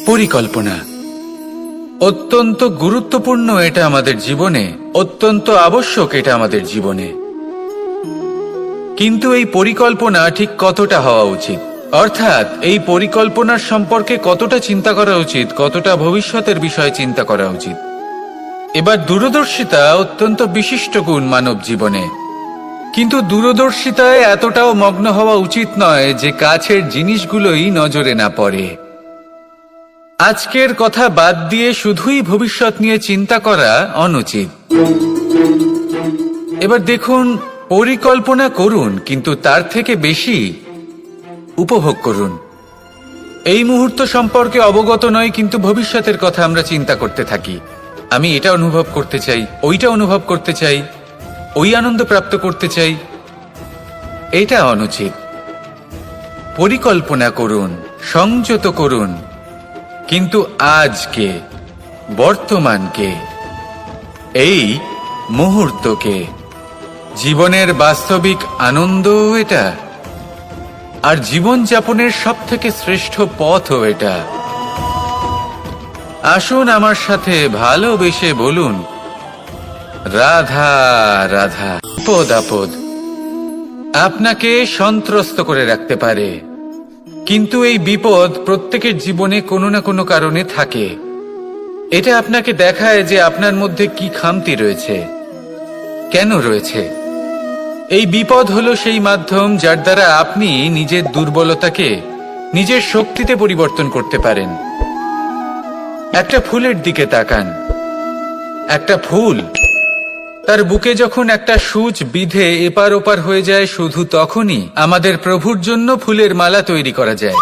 পরিকল্পনা অত্যন্ত গুরুত্বপূর্ণ, এটা আমাদের জীবনে অত্যন্ত আবশ্যক, এটা আমাদের জীবনে। কিন্তু এই পরিকল্পনা ঠিক কতটা হওয়া উচিত, অর্থাৎ এই পরিকল্পনার সম্পর্কে কতটা চিন্তা করা উচিত, কতটা ভবিষ্যতের বিষয়ে চিন্তা করা উচিত। এবার দূরদর্শিতা অত্যন্ত বিশিষ্ট গুণ মানব জীবনে, কিন্তু দূরদর্শিতায় এতটাও মগ্ন হওয়া উচিত নয় যে কাছের জিনিসগুলোই নজরে না পড়ে। আজকের কথা বাদ দিয়ে শুধুই ভবিষ্যৎ নিয়ে চিন্তা করা অনুচিত। এবার দেখুন, পরিকল্পনা করুন, কিন্তু তার থেকে বেশি উপভোগ করুন। এই মুহূর্ত সম্পর্কে অবগত নয়, কিন্তু ভবিষ্যতের কথা আমরা চিন্তা করতে থাকি। আমি এটা অনুভব করতে চাই, ওইটা অনুভব করতে চাই, ওই আনন্দ প্রাপ্ত করতে চাই। এটা অনুচিত। পরিকল্পনা করুন, সংযত করুন, কিন্তু আজকে, বর্তমানকে, এই মুহূর্তকে, জীবনের বাস্তবিক আনন্দ এটা, আর জীবনযাপনের সবথেকে শ্রেষ্ঠ পথও এটা। আসুন আমার সাথে ভালোবেসে বলুন, রাধা রাধা। বিপদ আপদ আপনাকে সন্ত্রস্ত করে রাখতে পারে, কিন্তু এই বিপদ প্রত্যেকের জীবনে কোনো না কোনো কারণে থাকে। এটা আপনাকে দেখায় যে আপনার মধ্যে কি খামতি রয়েছে, কেন রয়েছে। এই বিপদ হলো সেই মাধ্যম যার দ্বারা আপনি নিজের দুর্বলতাকে নিজের শক্তিতে পরিবর্তন করতে পারেন। একটা ফুলের দিকে তাকান। একটা ফুল, তার বুকে যখন একটা সূচ বিঁধে এপার ওপার হয়ে যায়, শুধু তখনই আমাদের প্রভুর জন্য ফুলের মালা তৈরি করা যায়।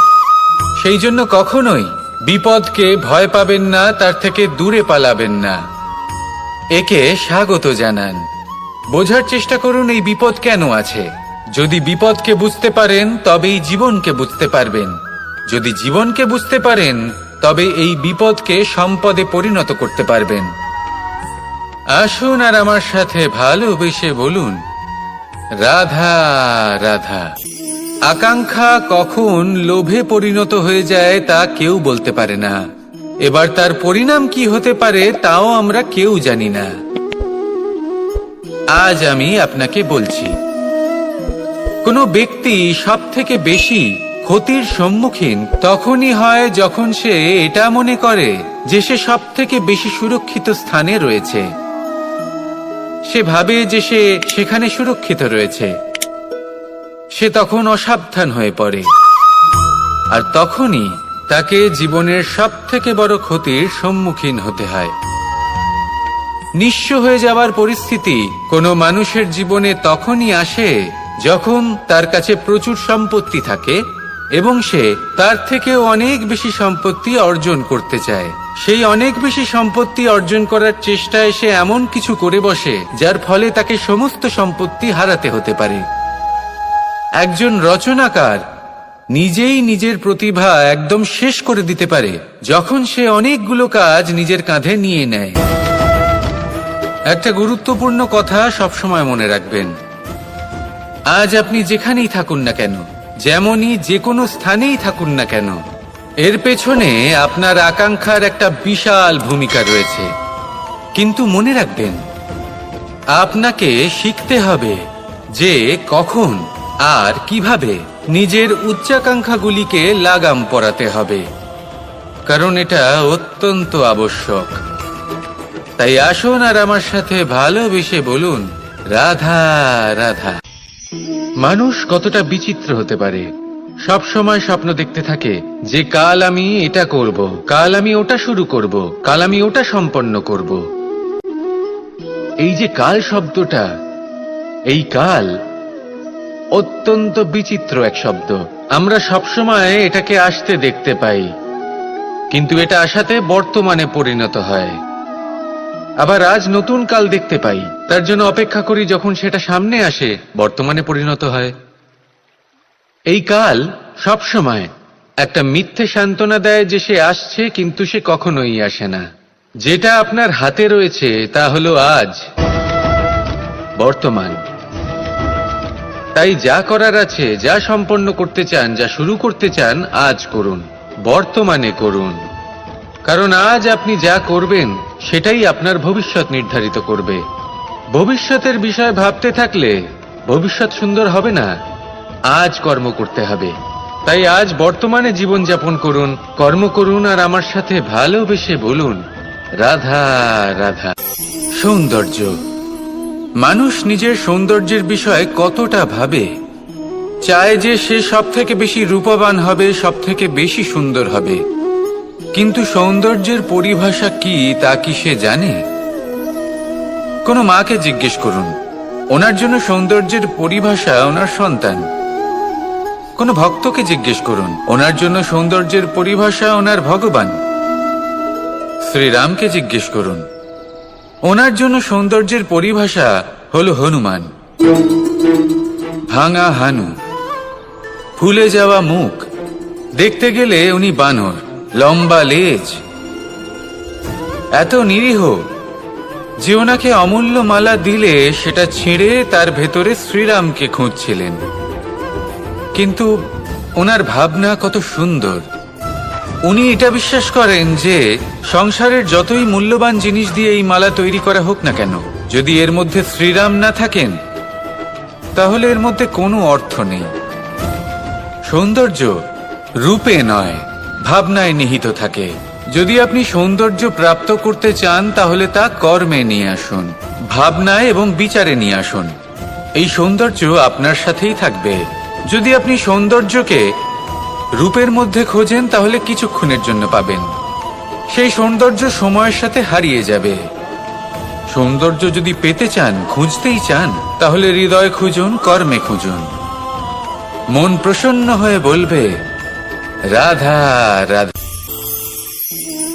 সেই জন্য কখনোই বিপদকে ভয় পাবেন না, তার থেকে দূরে পালাবেন না, একে স্বাগত জানান। বোঝার চেষ্টা করুন এই বিপদ কেন আছে। যদি বিপদকে বুঝতে পারেন তবেই জীবনকে বুঝতে পারবেন। যদি জীবনকে বুঝতে পারেন তবে এই বিপদকে সম্পদে পরিণত করতে পারবেন। আসুন আর আমার সাথে ভালোবেসে বলুন, রাধা রাধা। আকাঙ্ক্ষা কখন লোভে পরিণত হয়ে যায় তা কেউ বলতে পারে না। এবার তার পরিণাম কি হতে পারে তাও আমরা কেউ জানি না। আজ আমি আপনাকে বলছি, কোনো ব্যক্তি সবথেকে বেশি ক্ষতির সম্মুখীন তখনই হয় যখন সে এটা মনে করে যে সে সবথেকে বেশি সুরক্ষিত স্থানে রয়েছে। সে ভাবে যে সে সেখানে সুরক্ষিত রয়েছে। সে তখন অসাবধান হয়ে পড়ে, আর তখনই তাকে জীবনের সবথেকে বড় ক্ষতির সম্মুখীন হতে হয়। নিঃস্ব হয়ে যাওয়ার পরিস্থিতি কোনো মানুষের জীবনে তখনই আসে যখন তার কাছে প্রচুর সম্পত্তি থাকে এবং সে তার থেকেও অনেক বেশি সম্পত্তি অর্জন করতে চায়। সেই অনেক বেশি সম্পত্তি অর্জন করার চেষ্টায় সে এমন কিছু করে বসে যার ফলে তাকে সমস্ত সম্পত্তি হারাতে হতে পারে। একজন রচনাকার নিজেই নিজের প্রতিভা একদম শেষ করে দিতে পারে যখন সে অনেকগুলো কাজ নিজের কাঁধে নিয়ে নেয়। একটা গুরুত্বপূর্ণ কথা সবসময় মনে রাখবেন, আজ আপনি যেখানেই থাকুন না কেন, যেমনই যে কোনো স্থানেই থাকুন না কেন, এর পেছনে আপনার আকাঙ্ক্ষার একটা বিশাল ভূমিকা রয়েছে। কিন্তু মনে রাখবেন, আপনাকে শিখতে হবে যে কখন আর কিভাবে নিজের উচ্চাকাঙ্ক্ষাগুলিকে লাগাম পরাতে হবে, কারণ এটা অত্যন্ত আবশ্যক। তাই আসুন আর আমার সাথে ভালোবেসে বলুন, রাধা রাধা। মানুষ কতটা বিচিত্র হতে পারে। সব সময় স্বপ্ন দেখতে থাকে যে কাল আমি এটা করব, কাল আমি ওটা শুরু করব, কাল আমি ওটা সম্পন্ন করব। এই যে কাল শব্দটা, এই কাল অত্যন্ত বিচিত্র এক শব্দ। আমরা সবসময় এটাকে আসতে দেখতে পাই, কিন্তু এটা আসাতে বর্তমানে পরিণত হয়। আবার আজ নতুন কাল দেখতে পাই, তার জন্য অপেক্ষা করি, যখন সেটা সামনে আসে বর্তমানে পরিণত হয়। এই কাল সবসময় একটা মিথ্যে সান্ত্বনা দেয় যে সে আসছে, কিন্তু সে কখনোই আসে না। যেটা আপনার হাতে রয়েছে তা হলো আজ, বর্তমান। তাই যা করার আছে, যা সম্পন্ন করতে চান, যা শুরু করতে চান, আজ করুন, বর্তমানে করুন। কারণ আজ আপনি যা করবেন সেটাই আপনার ভবিষ্যৎ নির্ধারিত করবে। ভবিষ্যতের বিষয় ভাবতে থাকলে ভবিষ্যৎ সুন্দর হবে না। আজ কর্ম করতে হবে। তাই আজ বর্তমানে জীবনযাপন করুন, কর্ম করুন, আর আমার সাথে ভালোবেসে বলুন, রাধা রাধা। সৌন্দর্য। মানুষ নিজের সৌন্দর্যের বিষয়ে কতটা ভাবে, চায় যে সে সব থেকে বেশি রূপবান হবে, সব থেকে বেশি সুন্দর হবে। কিন্তু সৌন্দর্যের পরিভাষা কি তা কি সে জানে? কোনো মাকে জিজ্ঞেস করুন, ওনার জন্য সৌন্দর্যের পরিভাষা ওনার সন্তান। কোনো ভক্তকে জিজ্ঞেস করুন, ওনার জন্য সৌন্দর্যের পরিভাষা ওনার ভগবান। শ্রীরামকে জিজ্ঞেস করুন, ওনার জন্য সৌন্দর্যের পরিভাষা হলো হনুমান। ভাঙা হানু, ফুলে যাওয়া মুখ, দেখতে গেলে উনি বানর, লম্বা লেজ, এত নিরীহ যে ওনাকে অমূল্য মালা দিলে সেটা ছিঁড়ে তার ভেতরে শ্রীরামকে খুঁজছিলেন। কিন্তু ওনার ভাবনা কত সুন্দর। উনি এটা বিশ্বাস করেন যে সংসারের যতই মূল্যবান জিনিস দিয়ে এই মালা তৈরি করা হোক না কেন, যদি এর মধ্যে শ্রীরাম না থাকেন তাহলে এর মধ্যে কোনো অর্থ নেই। সৌন্দর্য রূপে নয়, ভাবনায় নিহিত থাকে। যদি আপনি সৌন্দর্য প্রাপ্ত করতে চান তাহলে তা কর্মে নিয়ে আসুন, ভাবনায় এবং বিচারে নিয়ে আসুন। এই সৌন্দর্য আপনার সাথেই থাকবে। যদি আপনি সৌন্দর্যকে রূপের মধ্যে খোঁজেন তাহলে কিছুক্ষণের জন্য পাবেন, সেই সৌন্দর্য সময়ের সাথে হারিয়ে যাবে। সৌন্দর্য যদি পেতে চান, খুঁজতেই চান, তাহলে হৃদয় খুঁজুন, কর্মে খুঁজুন। মন প্রসন্ন হয়ে বলবে, রাধা রাধা।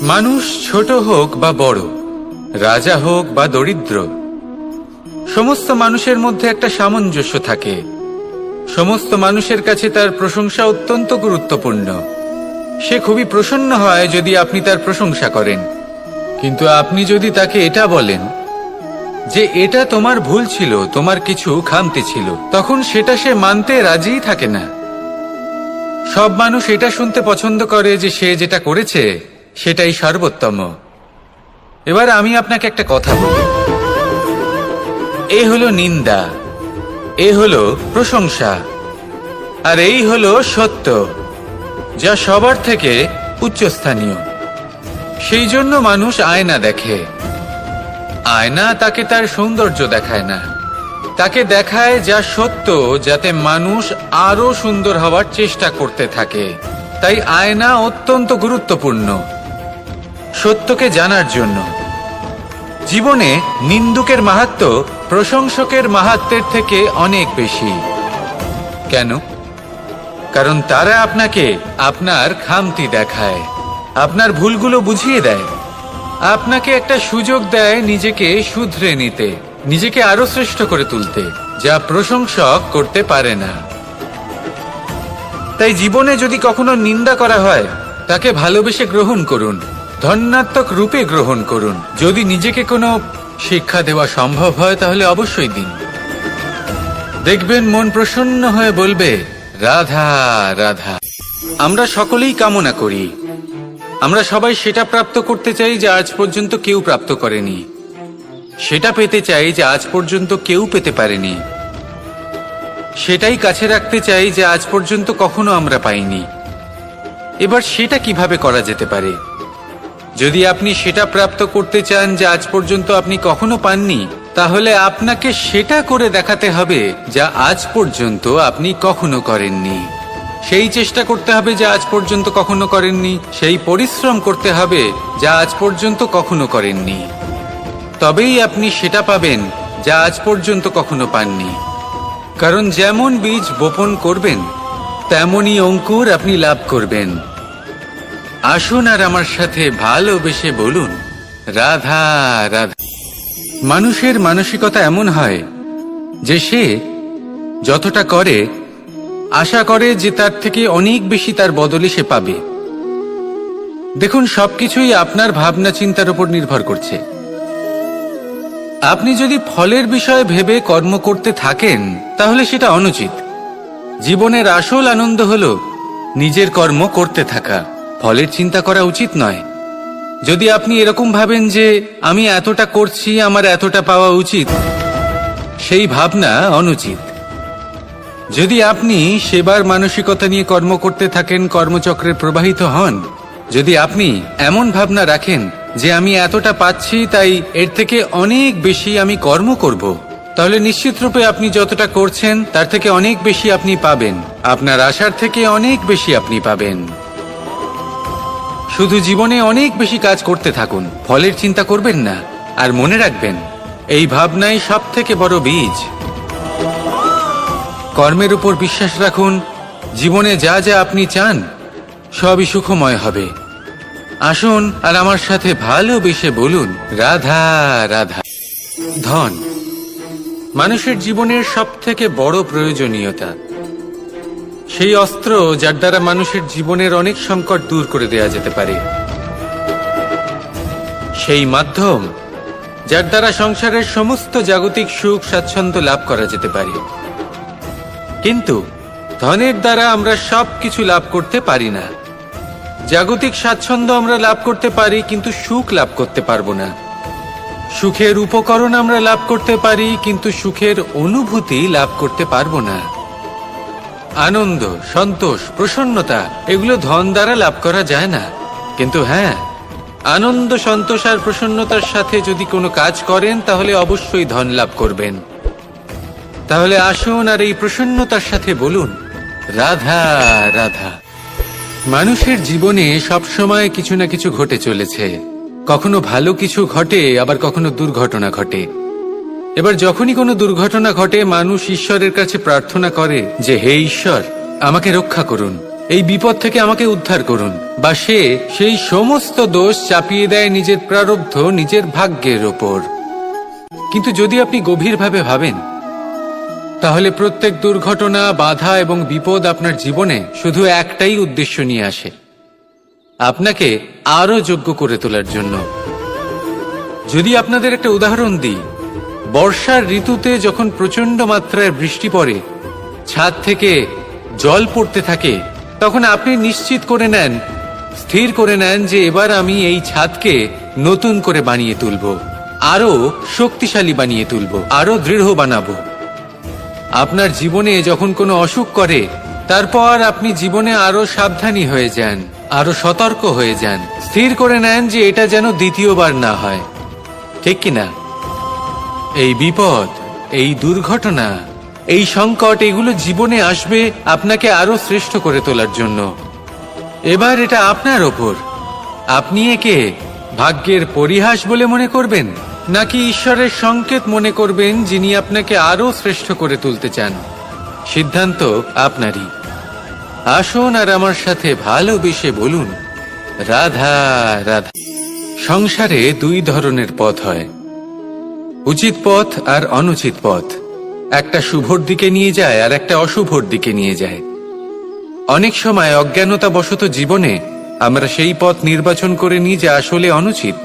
মানুষ ছোট হোক বা বড়, রাজা হোক বা দরিদ্র, সমস্ত মানুষের মধ্যে একটা সামঞ্জস্য থাকে। সমস্ত মানুষের কাছে তার প্রশংসা অত্যন্ত গুরুত্বপূর্ণ। সে খুবই প্রসন্ন হয় যদি আপনি তার প্রশংসা করেন। কিন্তু আপনি যদি তাকে এটা বলেন যে এটা তোমার ভুল ছিল, তোমার কিছু খামতি ছিল, তখন সেটা সে মানতে রাজিই থাকে না। সব মানুষ এটা শুনতে পছন্দ করে যে সে যেটা করেছে সেটাই সর্বোত্তম। এবার আমি আপনাকে একটা কথা বলি, এ হলো নিন্দা, এ হলো প্রশংসা, আর এই হলো সত্য, যা সবার থেকে উচ্চস্থানীয়। সেই জন্য মানুষ আয়না দেখে। আয়না তাকে তার সৌন্দর্য দেখায় না, তাকে দেখায় যা সত্য, যাতে মানুষ আরো সুন্দর হওয়ার চেষ্টা করতে থাকে। তাই আয়না অত্যন্ত গুরুত্বপূর্ণ সত্যকে জানার জন্য। জীবনে নিন্দুকের মাহাত্ম্য প্রশংসকের মাহাত্ম্যের থেকে অনেক বেশি। কেন? কারণ তারা আপনাকে আপনার খামতি দেখায়, আপনার ভুলগুলো বুঝিয়ে দেয়, আপনাকে একটা সুযোগ দেয় নিজেকে শুধরে নিতে, নিজেকে আরো শ্রেষ্ঠ করে তুলতে, যা প্রশংসক করতে পারে না। তাই জীবনে যদি কখনো নিন্দা করা হয়, তাকে ভালোবেসে গ্রহণ করুন, ধন্যাত্মক রূপে গ্রহণ করুন। যদি নিজেকে কোনো শিক্ষা দেওয়া সম্ভব হয় তাহলে অবশ্যই দিন। দেখবেন মন প্রসন্ন হয়ে বলবে, রাধা রাধা। আমরা সকলেই কামনা করি, আমরা সবাই সেটা প্রাপ্ত করতে চাই যা আজ পর্যন্ত কেউ প্রাপ্ত করেনি, সেটা পেতে চাই যা আজ পর্যন্ত কেউ পেতে পারেনি, সেটাই কাছে রাখতে চাই যা আজ পর্যন্ত কখনো আমরা পাইনি। এবার সেটা কিভাবে করা যেতে পারে? যদি আপনি সেটা প্রাপ্ত করতে চান যা আজ পর্যন্ত আপনি কখনো পাননি, তাহলে আপনাকে সেটা করে দেখাতে হবে যা আজ পর্যন্ত আপনি কখনো করেননি। সেই চেষ্টা করতে হবে যা আজ পর্যন্ত কখনো করেননি, সেই পরিশ্রম করতে হবে যা আজ পর্যন্ত কখনো করেননি। তবেই আপনি সেটা পাবেন যা আজ পর্যন্ত কখনো পাননি। কারণ যেমন বীজ বপন করবেন তেমনই অঙ্কুর আপনি লাভ করবেন। আসুন আর আমার সাথে ভালোবেসে বলুন, রাধা রাধা। মানুষের মানসিকতা এমন হয় যে সে যতটা করে আশা করে যে তার থেকে অনেক বেশি তার বদলে সে পাবে। দেখুন, সবকিছুই আপনার ভাবনা চিন্তার উপর নির্ভর করছে। আপনি যদি ফলের বিষয়ে ভেবে কর্ম করতে থাকেন তাহলে সেটা অনুচিত। জীবনের আসল আনন্দ হলো নিজের কর্ম করতে থাকা, ফলের চিন্তা করা উচিত নয়। যদি আপনি এরকম ভাবেন যে আমি এতটা করছি, আমার এতটা পাওয়া উচিত, সেই ভাবনা অনুচিত। যদি আপনি সেবার মানসিকতা নিয়ে কর্ম করতে থাকেন, কর্মচক্রে প্রবাহিত হন, যদি আপনি এমন ভাবনা রাখেন যে আমি এতটা পাচ্ছি, তাই এর থেকে অনেক বেশি আমি কর্ম করব, তাহলে নিশ্চিতরূপে আপনি যতটা করছেন তার থেকে অনেক বেশি আপনি পাবেন। আপনার আশার থেকে অনেক বেশি আপনি পাবেন। শুধু জীবনে অনেক বেশি কাজ করতে থাকুন, ফলের চিন্তা করবেন না। আর মনে রাখবেন, এই ভাবনাই সব থেকে বড় বীজ। কর্মের উপর বিশ্বাস রাখুন। জীবনে যা যা আপনি চান সবই সুখময় হবে। আসুন আর আমার সাথে ভালোবেসে বলুন, রাধা রাধা। ধন মানুষের জীবনের সব থেকে বড় প্রয়োজনীয়তা, সেই অস্ত্র যার দ্বারা মানুষের জীবনের অনেক সংকট দূর করে দেয়া যেতে পারে, সেই মাধ্যম যার দ্বারা সংসারের সমস্ত জাগতিক সুখ স্বাচ্ছন্দ্য লাভ করা যেতে পারে। কিন্তু ধনের দ্বারা আমরা সবকিছু লাভ করতে পারি না। জাগতিক স্বাচ্ছন্দ্য আমরা লাভ করতে পারি, কিন্তু সুখ লাভ করতে পারবো না। সুখের উপকরণ আমরা লাভ করতে পারি, কিন্তু সুখের অনুভূতি লাভ করতে পারবো না। আনন্দ, সন্তোষ, প্রসন্নতা এগুলো ধন দ্বারা লাভ করা যায় না। কিন্তু হ্যাঁ, আনন্দ, সন্তোষ আর প্রসন্নতার সাথে যদি কোনো কাজ করেন তাহলে অবশ্যই ধন লাভ করবেন। তাহলে আসুন আর এই প্রসন্নতার সাথে বলুন, রাধা রাধা। মানুষের জীবনে সবসময় কিছু না কিছু ঘটে চলেছে। কখনো ভালো কিছু ঘটে, আবার কখনো দুর্ঘটনা ঘটে। এবার যখনই কোনো দুর্ঘটনা ঘটে, মানুষ ঈশ্বরের কাছে প্রার্থনা করে যে হে ঈশ্বর, আমাকে রক্ষা করুন, এই বিপদ থেকে আমাকে উদ্ধার করুন। বা সে সেই সমস্ত দোষ চাপিয়ে দেয় নিজের প্রারব্ধ, নিজের ভাগ্যের ওপর। কিন্তু যদি আপনি গভীরভাবে ভাবেন, তাহলে প্রত্যেক দুর্ঘটনা, বাধা এবং বিপদ আপনার জীবনে শুধু একটাই উদ্দেশ্য নিয়ে আসে, আপনাকে আরো যোগ্য করে তোলার জন্য। যদি আপনাদের একটা উদাহরণ দিই, বর্ষার ঋতুতে যখন প্রচন্ড মাত্রায় বৃষ্টি পড়ে, ছাদ থেকে জল পড়তে থাকে, তখন আপনি নিশ্চিত করে নেন, স্থির করে নেন যে এবার আমি এই ছাদকে নতুন করে বানিয়ে তুলব, আরো শক্তিশালী বানিয়ে তুলব, আরো দৃঢ় বানাবো। আপনার জীবনে যখন কোনো অসুখ করে, তারপর আপনি জীবনে আরো সাবধানী হয়ে যান, আরো সতর্ক হয়ে যান, স্থির করে নেন যে এটা যেন দ্বিতীয়বার না হয়। ঠিক কিনা? এই বিপদ, এই দুর্ঘটনা, এই সংকট, এগুলো জীবনে আসবে আপনাকে আরো শ্রেষ্ঠ করে তোলার জন্য। এবার এটা আপনার ওপর। আপনি একে ভাগ্যের পরিহাস বলে মনে করবেন, নাকি ঈশ্বরের সংকেত মনে করবেন, যিনি আপনাকে আরো শ্রেষ্ঠ করে তুলতে চান। সিদ্ধান্ত আপনারই। আসুন আর আমার সাথে ভালোবেসে বলুন, রাধা রাধা। সংসারে দুই ধরনের পথ হয়, উচিত পথ আর অনুচিত পথ। একটা শুভর দিকে নিয়ে যায় আর একটা অশুভর দিকে নিয়ে যায়। অনেক সময় অজ্ঞানতাবশত জীবনে আমরা সেই পথ নির্বাচন করে নিই যা আসলে অনুচিত।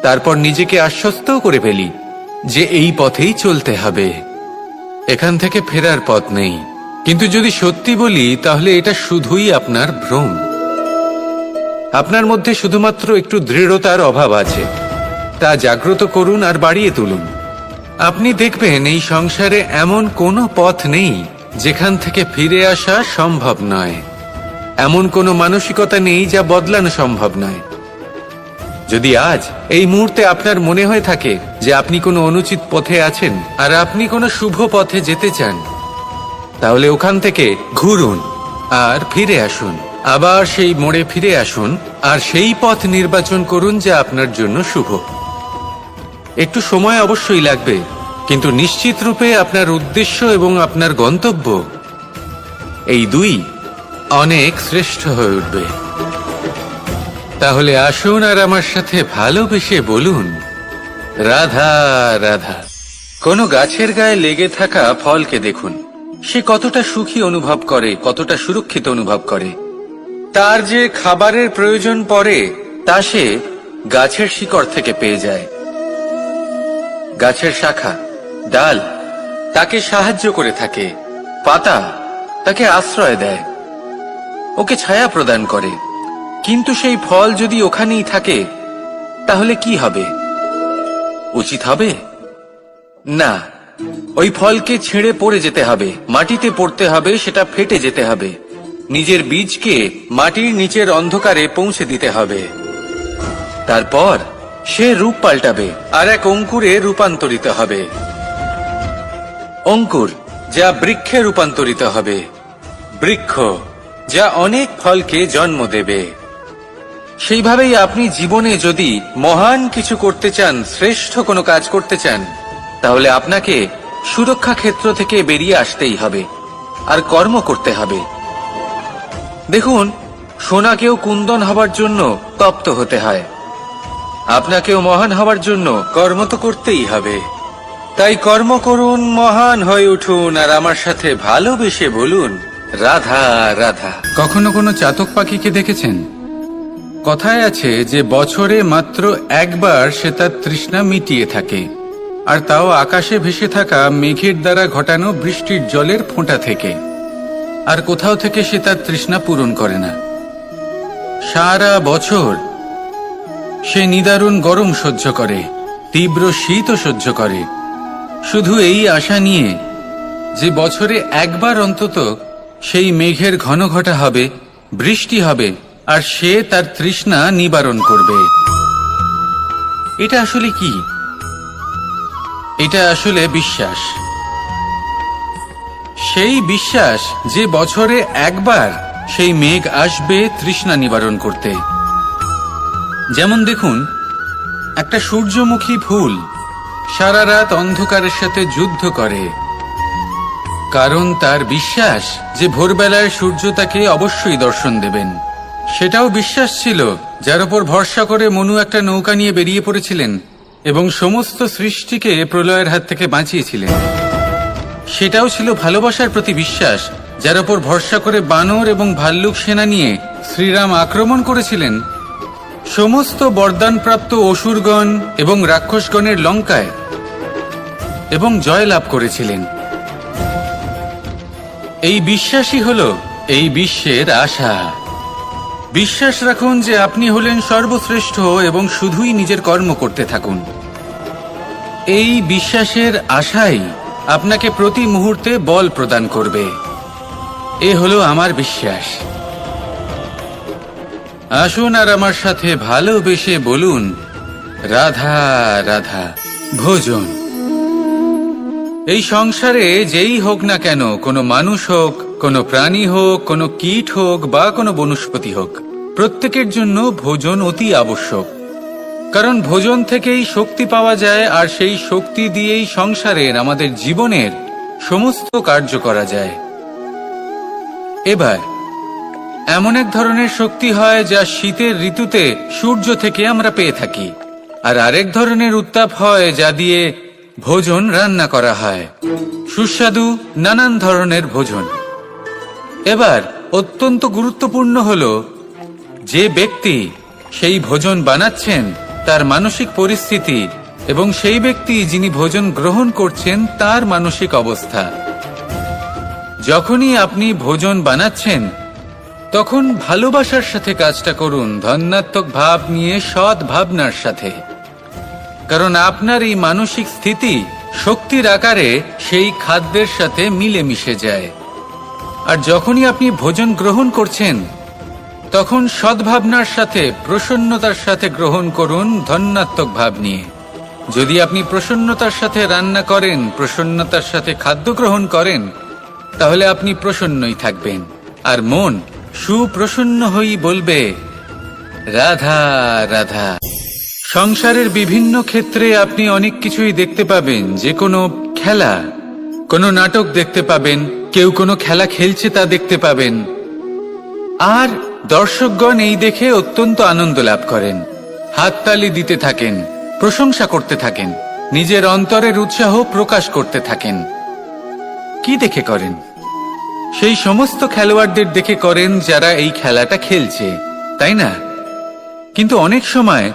তারপর নিজেকে আশ্বস্তও করে ফেলি যে এই পথেই চলতে হবে, এখান থেকে ফেরার পথ নেই। কিন্তু যদি সত্যি বলি, তাহলে এটা শুধুই আপনার ভ্রম। আপনার মধ্যে শুধুমাত্র একটু দৃঢ়তার অভাব আছে, তা জাগ্রত করুন আর বাড়িয়ে তুলুন। আপনি দেখবেন এই সংসারে এমন কোনো পথ নেই যেখান থেকে ফিরে আসা সম্ভব নয়। এমন কোনো মানসিকতা নেই যা বদলানো সম্ভব নয়। যদি আজ এই মুহূর্তে আপনার মনে হয়ে থাকে যে আপনি কোনো অনুচিত পথে আছেন আর আপনি কোনো শুভ পথে যেতে চান, তাহলে ওখান থেকে ঘুরুন আর ফিরে আসুন, আবার সেই মোড়ে ফিরে আসুন আর সেই পথ নির্বাচন করুন যা আপনার জন্য শুভ। একটু সময় অবশ্যই লাগবে, কিন্তু নিশ্চিত রূপে আপনার উদ্দেশ্য এবং আপনার গন্তব্য এই দুই অনেক শ্রেষ্ঠ হয়ে উঠবে। তাহলে আসুন আর আমার সাথে ভালোবেসে বলুন, রাধা রাধা। কোনো গাছের গায়ে লেগে থাকা ফলকে দেখুন, সে কতটা সুখী অনুভব করে, কতটা সুরক্ষিত অনুভব করে। তার যে খাবারের প্রয়োজন পড়ে তা সে গাছের শিকড় থেকে পেয়ে যায়। গাছের শাখা, ডাল তাকে সাহায্য করে থাকে, পাতা তাকে আশ্রয় দেয়, ওকে ছায়া প্রদান করে। কিন্তু সেই ফল যদি ওখানেই থাকে, তাহলে কি হবে? উচিত হবে না। ওই ফলকে ছেড়ে পড়ে যেতে হবে, মাটিতে পড়তে হবে, সেটা ফেটে যেতে হবে, নিজের বীজকে মাটির নিচের অন্ধকারে পৌঁছে দিতে হবে। তারপর সে রূপ পাল্টাবে আর এক অঙ্কুরে রূপান্তরিত হবে, অঙ্কুর যা বৃক্ষে রূপান্তরিত হবে, বৃক্ষ যা অনেক ফলকে জন্ম দেবে। সেইভাবেই আপনি জীবনে যদি মহান কিছু করতে চান, শ্রেষ্ঠ কোনো কাজ করতে চান, তাহলে আপনাকে সুরক্ষা ক্ষেত্র থেকে বেরিয়ে আসতেই হবে আর কর্ম করতে হবে। দেখুন, সোনাকেও কুন্দন হবার জন্য তপ্ত হতে হয়, আপনাকেও মহান হবার জন্য কর্ম তো করতেই হবে। তাই কর্ম করুন, মহান হয়ে উঠুন, আর আমার সাথে ভালোবেসে বলুন, রাধা রাধা। কখনো কোনো চাতক পাখিকে দেখেছেন? কথায় আছে যে বছরে মাত্র একবার সে তার তৃষ্ণা মিটিয়ে থাকে, আর তাও আকাশে ভেসে থাকা মেঘের দ্বারা ঘটানো বৃষ্টির জলের ফোঁটা থেকে। আর কোথাও থেকে সে তার তৃষ্ণা পূরণ করে না। সারা বছর সে নিদারুণ গরম সহ্য করে, তীব্র শীতও সহ্য করে, শুধু এই আশা নিয়ে যে বছরে একবার অন্তত সেই মেঘের ঘন ঘটা হবে, বৃষ্টি হবে, আর সে তার তৃষ্ণা নিবারণ করবে। এটা আসলে কি? এটা আসলে বিশ্বাস। সেই বিশ্বাস যে বছরে একবার সেই মেঘ আসবে তৃষ্ণা নিবারণ করতে। যেমন দেখুন, একটা সূর্যমুখী ফুল সারা রাত অন্ধকারের সাথে যুদ্ধ করে, কারণ তার বিশ্বাস যে ভোরবেলায় সূর্য তাকে অবশ্যই দর্শন দেবেন। সেটাও বিশ্বাস ছিল যার উপর ভরসা করে মনু একটা নৌকা নিয়ে বেরিয়ে পড়েছিলেন এবং সমস্ত সৃষ্টিকে প্রলয়ের হাত থেকে বাঁচিয়েছিলেন। সেটাও ছিল ভালোবাসার প্রতি বিশ্বাস, যার উপর ভরসা করে বানর এবং ভাল্লুক সেনা নিয়ে শ্রীরাম আক্রমণ করেছিলেন সমস্ত বরদানপ্রাপ্ত অসুরগণ এবং রাক্ষসগণের লঙ্কায় এবং জয় লাভ করেছিলেন। এই বিশ্বাসই হল এই বিশ্বের আশা। বিশ্বাস রাখুন যে আপনি হলেন সর্বশ্রেষ্ঠ এবং শুধুই নিজের কর্ম করতে থাকুন। এই বিশ্বাসের আশাই আপনাকে প্রতি মুহূর্তে বল প্রদান করবে। এ হলো আমার বিশ্বাস। আসুন আর আমার সাথে ভালোবেসে বলুন, রাধা রাধা। ভোজন। এই সংসারে যেই হোক না কেন, কোনো মানুষ হোক, কোনো প্রাণী হোক, কোনো কীট হোক বা কোনো বনস্পতি হোক, প্রত্যেকের জন্য ভোজন অতি আবশ্যক। কারণ ভোজন থেকেই শক্তি পাওয়া যায়, আর সেই শক্তি দিয়েই সংসারের, আমাদের জীবনের সমস্ত কার্য করা যায়। এবার এমন এক ধরনের শক্তি হয় যা শীতের ঋতুতে সূর্য থেকে আমরা পেয়ে থাকি, আর আরেক ধরনের উত্তাপ হয় যা দিয়ে ভোজন রান্না করা হয়, সুস্বাদু নানান ধরনের ভোজন। এবার অত্যন্ত গুরুত্বপূর্ণ হলো যে ব্যক্তি সেই ভোজন বানাচ্ছেন তার মানসিক পরিস্থিতি এবং সেই ব্যক্তি যিনি ভোজন গ্রহণ করছেন তার মানসিক অবস্থা। যখনই আপনি ভোজন বানাচ্ছেন তখন ভালোবাসার সাথে কাজটা করুন, ধন্যাত্মক ভাব নিয়ে, সৎ ভাবনার সাথে। কারণ আপনার এই মানসিক স্থিতি শক্তির আকারে সেই খাদ্যের সাথে মিলে মিশে যায়। আর যখনই আপনি ভোজন গ্রহণ করছেন তখন সদ্ভাবনার সাথে, প্রসন্নতার সাথে গ্রহণ করুন, ধন্যাত্মক ভাব নিয়ে। যদি আপনি প্রসন্নতার সাথে রান্না করেন, প্রসন্নতার সাথে খাদ্য গ্রহণ করেন, তাহলে আপনি প্রসন্নই থাকবেন, আর মন সুপ্রসন্ন হয়েই বলবে, রাধা রাধা। সংসারের বিভিন্ন ক্ষেত্রে আপনি অনেক কিছুই দেখতে পাবেন। যে কোনো খেলা, কোনো নাটক দেখতে পাবেন, কেউ কোনো খেলা খেলছে তা দেখতে পাবেন, আর দর্শকগণ এই দেখে অত্যন্ত আনন্দ লাভ করেন, হাততালি দিতে থাকেন, প্রশংসা করতে থাকেন, নিজের অন্তরের উৎসাহ প্রকাশ করতে থাকেন। কি দেখে করেন? সেই সমস্ত খেলোয়াড়দের দেখে করেন যারা এই খেলাটা খেলছে, তাই না? কিন্তু অনেক সময়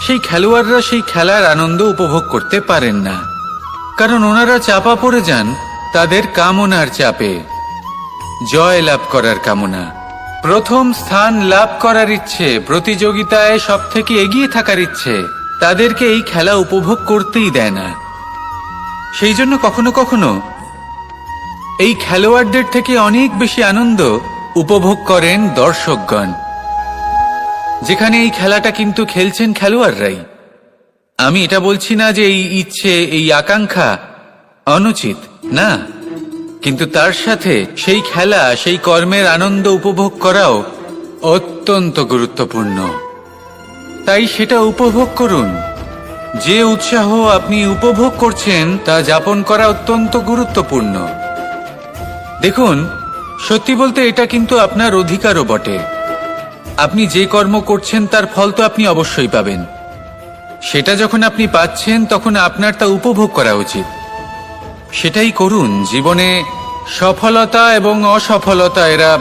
সেই খেলোয়াড়রা সেই খেলার আনন্দ উপভোগ করতে পারেন না, কারণ ওনারা চাপা পড়ে যান তাদের কামনার চাপে, জয় লাভ করার কামনা, প্রথম স্থান লাভ করার ইচ্ছে, প্রতিযোগিতায় সব থেকে এগিয়ে থাকার ইচ্ছে, তাদেরকে এই খেলা উপভোগ করতেই দেয় না। সেই জন্য কখনো কখনো এই খেলোয়াড়দের থেকে অনেক বেশি আনন্দ উপভোগ করেন দর্শকগণ, যেখানে এই খেলাটা কিন্তু খেলছেন খেলোয়াড়রাই। আমি এটা বলছি না যে এই ইচ্ছে, এই আকাঙ্ক্ষা অনুচিত না, কিন্তু তার সাথে সেই খেলা, সেই কর্মের আনন্দ উপভোগ করাও অত্যন্ত গুরুত্বপূর্ণ। তাই সেটা উপভোগ করুন। যে উৎসাহ আপনি উপভোগ করছেন তা যাপন করা অত্যন্ত গুরুত্বপূর্ণ। দেখুন, সত্যি বলতে এটা কিন্তু আপনার অধিকারও বটে। আপনি যে কর্ম করছেন তার ফল তো আপনি অবশ্যই পাবেন। সেটা যখন আপনি পাচ্ছেন তখন আপনার তা উপভোগ করা উচিত। সেটাই করুন। জীবনে সফলতা এবং অসফলতা এরা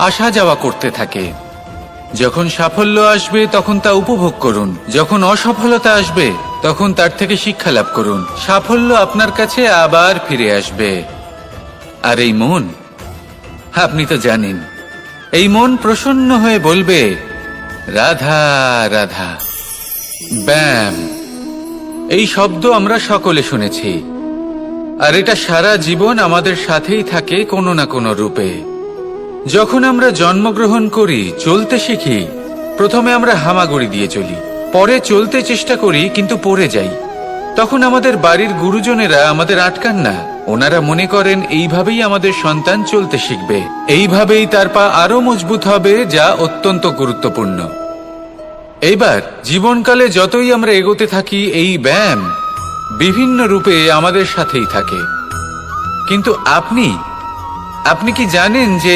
আসা যাওয়া করতে থাকে। যখন সাফল্য আসবে তখন তা উপভোগ করুন, যখন অসফলতা আসবে তখন তার থেকে শিক্ষা লাভ করুন। সাফল্য আপনার কাছে আবার ফিরে আসবে। আর এই মন, আপনি তো জানেন, এই মন প্রসন্ন হয়ে বলবে রাধা রাধা। ব্যায়াম, এই শব্দ আমরা সকলে শুনেছি, আর এটা সারা জীবন আমাদের সাথেই থাকে কোনো না কোনো রূপে। যখন আমরা জন্মগ্রহণ করি, চলতে শিখি, প্রথমে আমরা হামাগুড়ি দিয়ে চলি, পরে চলতে চেষ্টা করি কিন্তু পড়ে যাই। তখন আমাদের বাড়ির গুরুজনেরা আমাদের আটকান না। ওনারা মনে করেন এইভাবেই আমাদের সন্তান চলতে শিখবে, এইভাবেই তার পা আরো মজবুত হবে, যা অত্যন্ত গুরুত্বপূর্ণ। এইবার জীবনকালে যতই আমরা এগোতে থাকি, এই ব্যায়াম বিভিন্ন রূপে আমাদের সাথেই থাকে। কিন্তু আপনি কি জানেন যে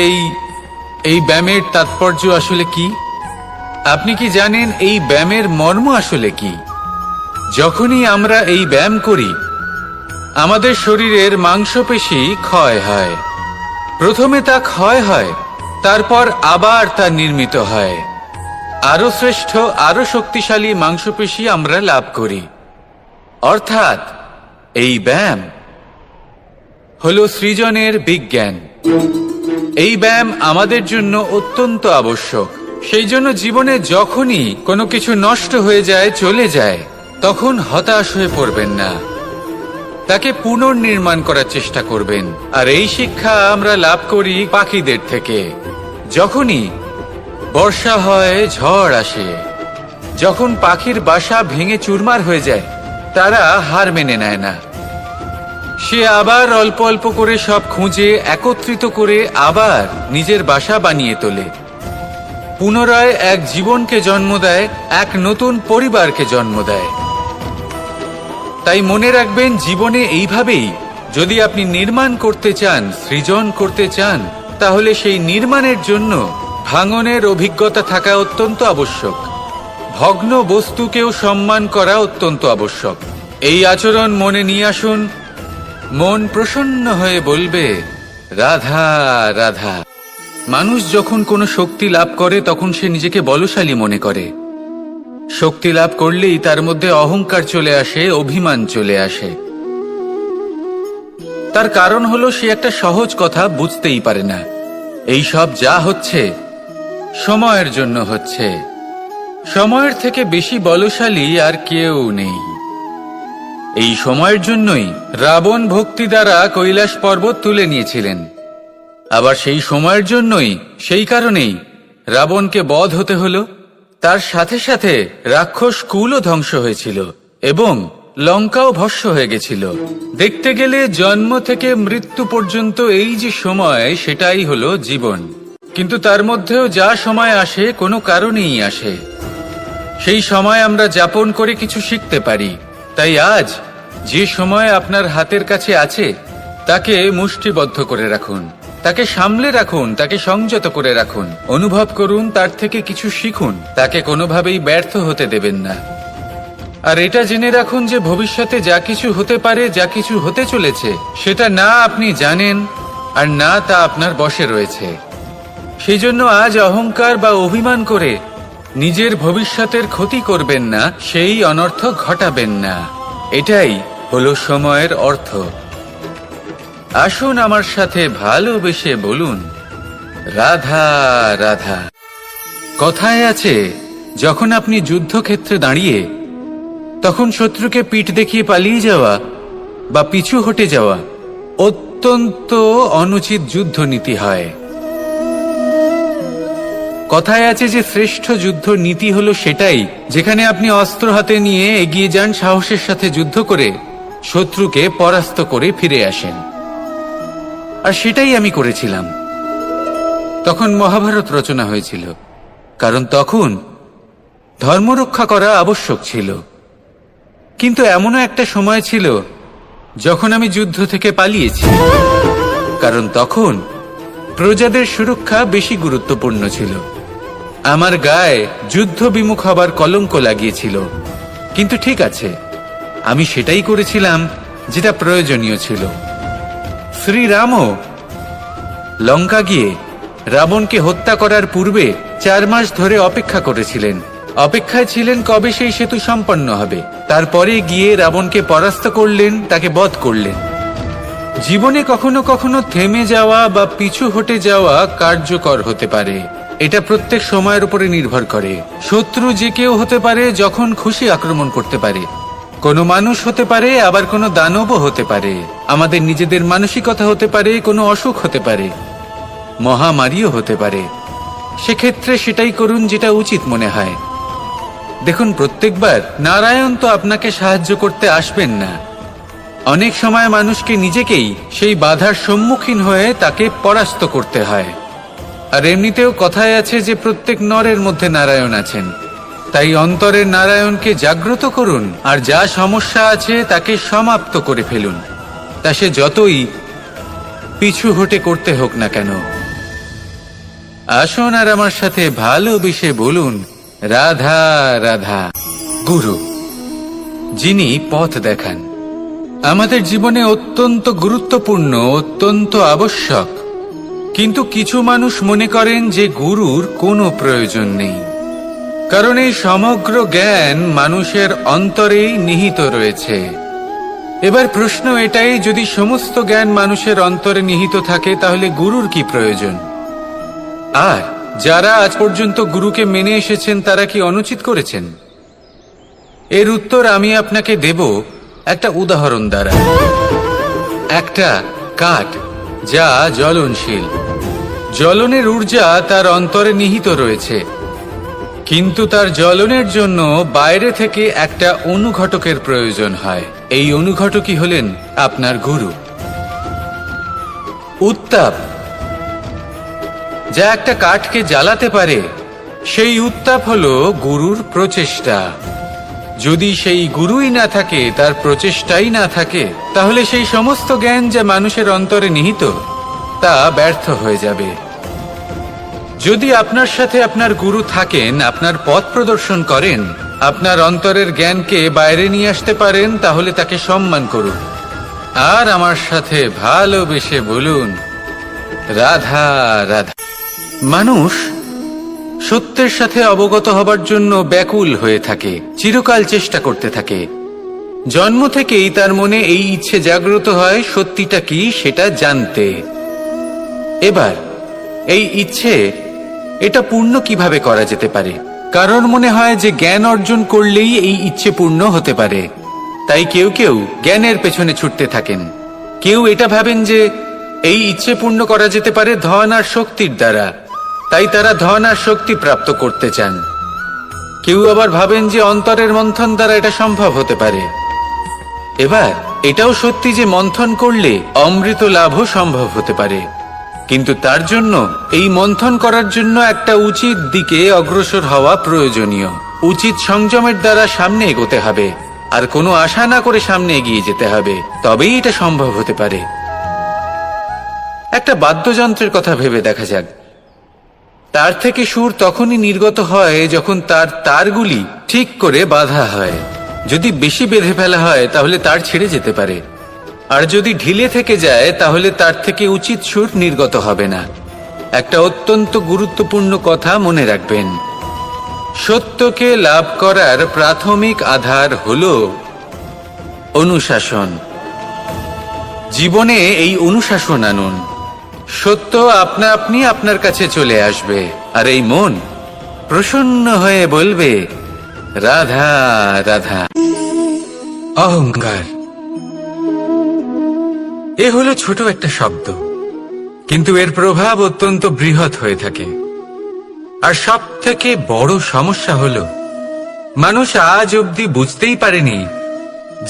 এই ব্যায়ামের তাৎপর্য আসলে কি? আপনি কি জানেন এই ব্যায়ামের মর্ম আসলে কি? যখনই আমরা এই ব্যায়াম করি, আমাদের শরীরের মাংসপেশি ক্ষয় হয়। প্রথমে তা ক্ষয় হয়, তারপর আবার তা নির্মিত হয়। আরো শ্রেষ্ঠ, আরো শক্তিশালী মাংসপেশি আমরা লাভ করি। অর্থাৎ এই ব্যায়াম হলো সৃজনের বিজ্ঞান। এই ব্যায়াম আমাদের জন্য অত্যন্ত আবশ্যক। সেই জন্য জীবনে যখনই কোনো কিছু নষ্ট হয়ে যায়, চলে যায়, তখন হতাশ হয়ে পড়বেন না, তাকে পুনর্নির্মাণ করার চেষ্টা করবেন। আর এই শিক্ষা আমরা লাভ করি পাখিদের থেকে। যখনই বর্ষা হয়, ঝড় আসে, যখন পাখির বাসা ভেঙে চুরমার হয়ে যায়, তারা হার মেনে নেয় না। সে আবার অল্প অল্প করে সব খুঁজে একত্রিত করে আবার নিজের বাসা বানিয়ে তোলে, পুনরায় এক জীবনকে জন্ম দেয়, এক নতুন পরিবারকে জন্ম দেয়। তাই মনে রাখবেন, জীবনে এইভাবেই যদি আপনি নির্মাণ করতে চান, সৃজন করতে চান, তাহলে সেই নির্মাণের জন্য ভাঙনের অভিজ্ঞতা থাকা অত্যন্ত আবশ্যক। ভগ্ন বস্তুকেও সম্মান করা অত্যন্ত আবশ্যক। এই আচরণ মনে নিয়ে আসুন। মন প্রসন্ন হয়ে বলবে রাধা রাধা। মানুষ যখন কোনো শক্তি লাভ করে তখন সে নিজেকে বলশালী মনে করে। শক্তি লাভ করলেই তার মধ্যে অহংকার চলে আসে, অভিমান চলে আসে। তার কারণ হলো সে একটা সহজ কথা বুঝতেই পারে না। এই সব যা হচ্ছে সময়ের জন্য হচ্ছে। সময়ের থেকে বেশি বলশালী আর কেউ নেই। এই সময়ের জন্যই রাবণ ভক্তি দ্বারা কৈলাস পর্বত তুলে নিয়েছিলেন। আবার সেই সময়ের জন্যই, সেই কারণেই রাবণকে বধ হতে হলো। তার সাথে সাথে রাক্ষস কুলও ধ্বংস হয়েছিল এবং লঙ্কাও ভস্ম হয়ে গেছিল। দেখতে গেলে জন্ম থেকে মৃত্যু পর্যন্ত এই যে সময়, সেটাই হলো জীবন। কিন্তু তার মধ্যেও যা সময় আসে কোনো কারণেই আসে। সেই সময় আমরা যাপন করে কিছু শিখতে পারি। তাই আজ যে সময় আপনার হাতের কাছে আছে, তাকে মুষ্টিবদ্ধ করে রাখুন, তাকে সামলে রাখুন, তাকে সংযত করে রাখুন। অনুভব করুন, তার থেকে কিছু শিখুন, তাকে কোনোভাবেই ব্যর্থ হতে দেবেন না। আর এটা জেনে রাখুন যে ভবিষ্যতে যা কিছু হতে পারে, যা কিছু হতে চলেছে, সেটা না আপনি জানেন আর না তা আপনার বশে রয়েছে। সেই জন্য আজ অহংকার বা অভিমান করে নিজের ভবিষ্যতের ক্ষতি করবেন না, সেই অনর্থ ঘটাবেন না। এটাই হলো সময়ের অর্থ। আসুন আমার সাথে ভালোবেসে বলুন রাধা রাধা। কথায় আছে, যখন আপনি যুদ্ধক্ষেত্রে দাঁড়িয়ে তখন শত্রুকে পিঠ দেখিয়ে পালিয়ে যাওয়া বা পিছু হটে যাওয়া অত্যন্ত অনুচিত যুদ্ধনীতি হয়। কথায় আছে যে শ্রেষ্ঠ যুদ্ধ নীতি হলো সেটাই যেখানে আপনি অস্ত্র হাতে নিয়ে এগিয়ে যান, সাহসের সাথে যুদ্ধ করে শত্রুকে পরাস্ত করে ফিরে আসেন। আর সেটাই আমি করেছিলাম। তখন মহাভারত রচনা হয়েছিল, কারণ তখন ধর্মরক্ষা করা আবশ্যক ছিল। কিন্তু এমনও একটা সময় ছিল যখন আমি যুদ্ধ থেকে পালিয়েছি, কারণ তখন প্রজাদের সুরক্ষা বেশি গুরুত্বপূর্ণ ছিল। আমার গায়ে যুদ্ধ বিমুখ হবার কলঙ্ক লাগিয়েছিল। কিন্তু ঠিক আছে, আমি সেটাই করেছিলাম যেটা প্রয়োজনীয় ছিল। শ্রীরামও লঙ্কা গিয়ে রাবণকে হত্যা করার পূর্বে 4 মাস ধরে অপেক্ষা করেছিলেন। অপেক্ষায় ছিলেন কবে সেই সেতু সম্পন্ন হবে। তারপরে গিয়ে রাবণকে পরাস্ত করলেন, তাকে বধ করলেন। জীবনে কখনো কখনো থেমে যাওয়া বা পিছু হটে যাওয়া কার্যকর হতে পারে। এটা প্রত্যেক সময়ের উপরে নির্ভর করে। শত্রু যে কেউ হতে পারে, যখন খুশি আক্রমণ করতে পারে। কোনো মানুষ হতে পারে, আবার কোনো দানবও হতে পারে। আমাদের নিজেদের মানসিকতা হতে পারে, কোনো অসুখ হতে পারে, মহামারীও হতে পারে। সেক্ষেত্রে সেটাই করুন যেটা উচিত মনে হয়। দেখুন, প্রত্যেকবার নারায়ণ তো আপনাকে সাহায্য করতে আসবেন না। অনেক সময় মানুষকে নিজেকেই সেই বাধার সম্মুখীন হয়ে তাকে পরাস্ত করতে হয়। আর এমনিতেও কথায় আছে যে প্রত্যেক নরের মধ্যে নারায়ণ আছেন। তাই অন্তরের নারায়ণকে জাগ্রত করুন, আর যা সমস্যা আছে তাকে সমাপ্ত করে ফেলুন, তা সে যতই পিছু হটে করতে হোক না কেন। আসুন আর আমার সাথে ভালোবেসে বলুন, রাধা রাধা। গুরু, যিনি পথ দেখান, আমাদের জীবনে অত্যন্ত গুরুত্বপূর্ণ, অত্যন্ত আবশ্যক। কিন্তু কিছু মানুষ মনে করেন যে গুরুর কোনো প্রয়োজন নেই, কারণ এই সমগ্র জ্ঞান মানুষের অন্তরেই নিহিত রয়েছে। এবার প্রশ্ন এটাই, যদি সমস্ত জ্ঞান মানুষের অন্তরে নিহিত থাকে তাহলে গুরুর কি প্রয়োজন? আর যারা আজ পর্যন্ত গুরুকে মেনে এসেছেন তারা কি অনুচিত করেছেন? এর উত্তর আমি আপনাকে দেব একটা উদাহরণ দ্বারা। একটা কাঠ যা জ্বলনশীল, জ্বলনের ঊর্জা তার অন্তরে নিহিত রয়েছে, কিন্তু তার জ্বলনের জন্য বাইরে থেকে একটা অনুঘটকের প্রয়োজন হয়। এই অনুঘটকই হলেন আপনার গুরু। উত্তাপ যা একটা কাঠকে জ্বালাতে পারে, সেই উত্তাপ হলো গুরুর প্রচেষ্টা। যদি সেই গুরুই না থাকে, তার প্রচেষ্টাই না থাকে, তাহলে সেই সমস্ত জ্ঞান যা মানুষের অন্তরে নিহিত তা ব্যর্থ হয়ে যাবে। যদি আপনার সাথে আপনার গুরু থাকেন, আপনার পথ প্রদর্শন করেন, আপনার অন্তরের জ্ঞানকে বাইরে নিয়ে আসতে পারেন, তাহলে তাকে সম্মান করুন। আর আমার সাথে ভালোবেসে বলুন, রাধা রাধা। মানুষ সত্যের সাথে অবগত হবার জন্য ব্যাকুল হয়ে থাকে, চিরকাল চেষ্টা করতে থাকে। জন্ম থেকেই তার মনে এই ইচ্ছে জাগ্রত হয় সত্যিটা কি সেটা জানতে। এবার এই ইচ্ছে এটা পূর্ণ কিভাবে করা যেতে পারে? কারণ মনে হয় যে জ্ঞান অর্জন করলেই এই ইচ্ছে পূর্ণ হতে পারে। তাই কেউ কেউ জ্ঞানের পেছনে ছুটতে থাকেন। কেউ এটা ভাবেন যে এই ইচ্ছে পূর্ণ করা যেতে পারে ধন আর শক্তির দ্বারা, তাই তারা ধন আর শক্তি প্রাপ্ত করতে চান। কেউ আবার ভাবেন যে অন্তরের মন্থন দ্বারা এটা সম্ভব হতে পারে। এবার এটাও সত্যি যে মন্থন করলে অমৃত লাভও সম্ভব হতে পারে, কিন্তু তার জন্য এই মন্থন করার জন্য একটা উচিত দিকে অগ্রসর হওয়া প্রয়োজনীয়। উচিত সংযমের দ্বারা সামনে এগোতে হবে, আর কোনো আশা না করে সামনে এগিয়ে যেতে হবে, তবেই এটা সম্ভব হতে পারে। একটা বাদ্যযন্ত্রের কথা ভেবে দেখা যাক। তার থেকে সুর তখনই নির্গত হয় যখন তার তারগুলি ঠিক করে বাঁধা হয়। যদি বেশি বেঁধে ফেলা হয় তাহলে তার ছিঁড়ে যেতে পারে, আর যদি ঢিলে থেকে যায় তাহলে তার থেকে উচিত সুর নির্গত হবে না। একটা অত্যন্ত গুরুত্বপূর্ণ কথা মনে রাখবেন, সত্যকে লাভ করার প্রাথমিক আধার হলো অনুশাসন। জীবনে এই অনুশাসন আনুন। সত্য আপনা আপনি আপনার কাছে চলে আসবে, আর এই মন প্রসন্ন হয়ে বলবে রাধা রাধা। অহংকার এ হলো ছোট একটা শব্দ, কিন্তু এর প্রভাব অত্যন্ত বৃহৎ হয়ে থাকে। আর সব থেকে বড় সমস্যা হলো মানুষ আজ অবধি বুঝতেই পারেনি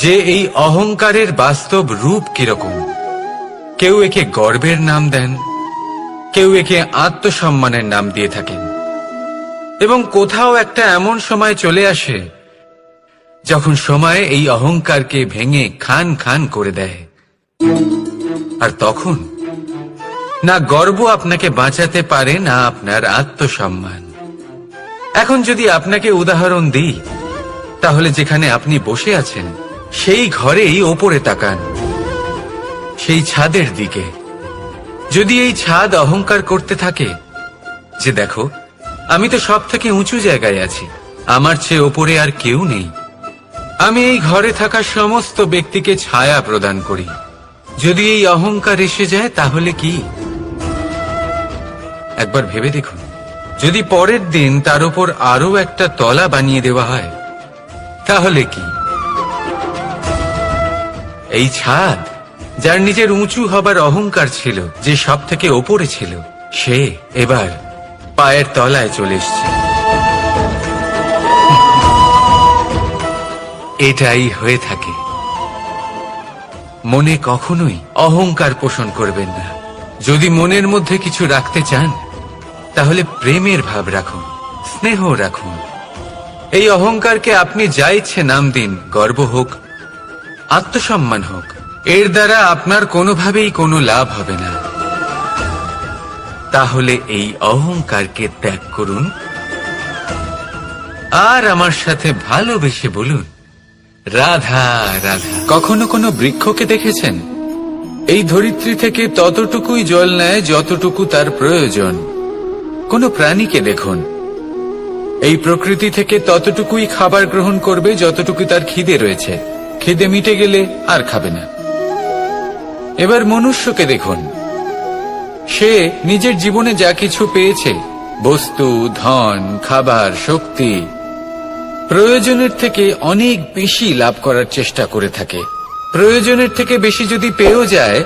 যে এই অহংকারের বাস্তব রূপ কিরকম। কেউ একে গর্বের নাম দেন, কেউ একে আত্মসম্মানের নাম দিয়ে থাকেন, এবং কোথাও একটা এমন সময় চলে আসে যখন সময় এই অহংকারকে ভেঙে খান খান করে দেয়। আর তখন না গর্ব আপনাকে বাঁচাতে পারে, না আপনার আত্মসম্মান। এখন যদি আপনাকে উদাহরণ দিই, তাহলে যেখানে আপনি বসে আছেন সেই ঘরেই ওপরে তাকান, সেই ছাদের দিকে। যদি এই ছাদ অহংকার করতে থাকে যে দেখো আমি তো সব থেকে উঁচু জায়গায় আছি, আমার চেয়ে ওপরে আর কেউ নেই, আমি এই ঘরে থাকা সমস্ত ব্যক্তিকে ছায়া প্রদান করি, যদি এই অহংকার এসে যায় তাহলে কি? একবার ভেবে দেখুন, যদি পরের দিন তার উপর আরো একটা তলা বানিয়ে দেওয়া হয় তাহলে কি? এই ছাদ যার নিজের উঁচু হবার অহংকার ছিল, যে সব থেকে ওপরে ছিল, সে এবার পায়ের তলায় চলে এসছে। এটাই হয়ে থাকে। মনে কখনোই অহংকার পোষণ করবেন না। যদি মনের মধ্যে কিছু রাখতে চান তাহলে প্রেমের ভাব রাখুন, স্নেহ রাখুন। এই অহংকারকে আপনি যা ইচ্ছে নাম দিন, গর্ব হোক, আত্মসম্মান হোক, এর দ্বারা আপনার কোনোভাবেই কোনো লাভ হবে না। তাহলে এই অহংকারকে ত্যাগ করুন আর আমার সাথে ভালোবেসে বলুন রাধা রাধা। কখনো কোনো বৃক্ষকে দেখেছেন? এই ধরিত্রী থেকে ততটুকুই জল নেয় যতটুকু তার প্রয়োজন। কোনো প্রাণীকে দেখুন, এই প্রকৃতি থেকে ততটুকুই খাবার গ্রহণ করবে যতটুকু তার খিদে রয়েছে। খিদে মিটে গেলে আর খাবে না। এবার মনুষ্যকে দেখুন, সে নিজের জীবনে যা কিছু পেয়েছে, বস্তু, ধন, খাবার, শক্তি, প্রয়োজনের থেকে অনেক বেশি লাভ করার চেষ্টা করে থাকে। প্রয়োজনের থেকে বেশি যদি পেয়েও যায়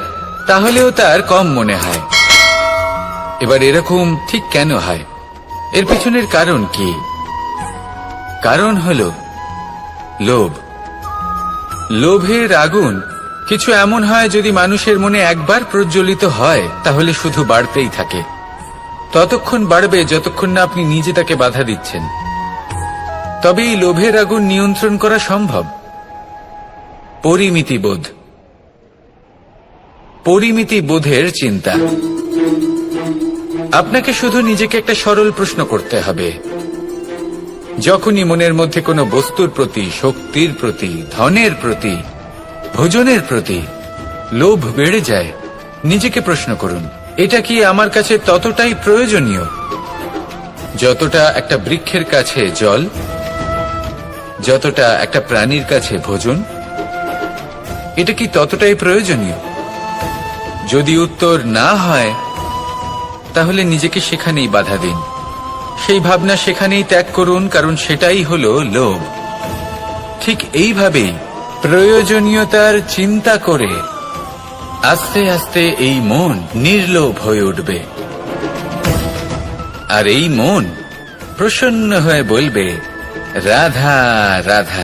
তাহলেও তার কম মনে হয়। এবার এরকম ঠিক কেন হয়? এর পিছনের কারণ কি? কারণ হলো লোভ। লোভের আগুন কিছু এমন হয়, যদি মানুষের মনে একবার প্রজ্বলিত হয় তাহলে শুধু বাড়তেই থাকে। ততক্ষণ বাড়বে যতক্ষণ না আপনি নিজে তাকে বাধা দিচ্ছেন। তবে এই লোভের আগুন নিয়ন্ত্রণ করা সম্ভব। পরিমিতিবোধ, পরিমিতিবোধের চিন্তা। আপনাকে শুধু নিজেকে একটা সরল প্রশ্ন করতে হবে। যখনই মনের মধ্যে কোনো বস্তুর প্রতি, শক্তির প্রতি, ধনের প্রতি, ভোজনের প্রতি লোভ বেড়ে যায়, নিজেকে প্রশ্ন করুন, এটা কি আমার কাছে ততটাই প্রয়োজনীয় যতটা একটা বৃক্ষের কাছে জল, যতটা একটা প্রাণীর কাছে ভোজন? এটা কি ততটাই প্রয়োজনীয়? যদি উত্তর না হয় তাহলে নিজেকে সেখানেই বাধা দিন, সেই ভাবনা সেখানেই ত্যাগ করুন, কারণ সেটাই হলো লোভ। ঠিক এইভাবেই প্রয়োজনীয়তার চিন্তা করে আস্তে আস্তে এই মন নির্লোভ হয়ে উঠবে, আর এই মন প্রসন্ন হয়ে বলবে রাধা রাধা।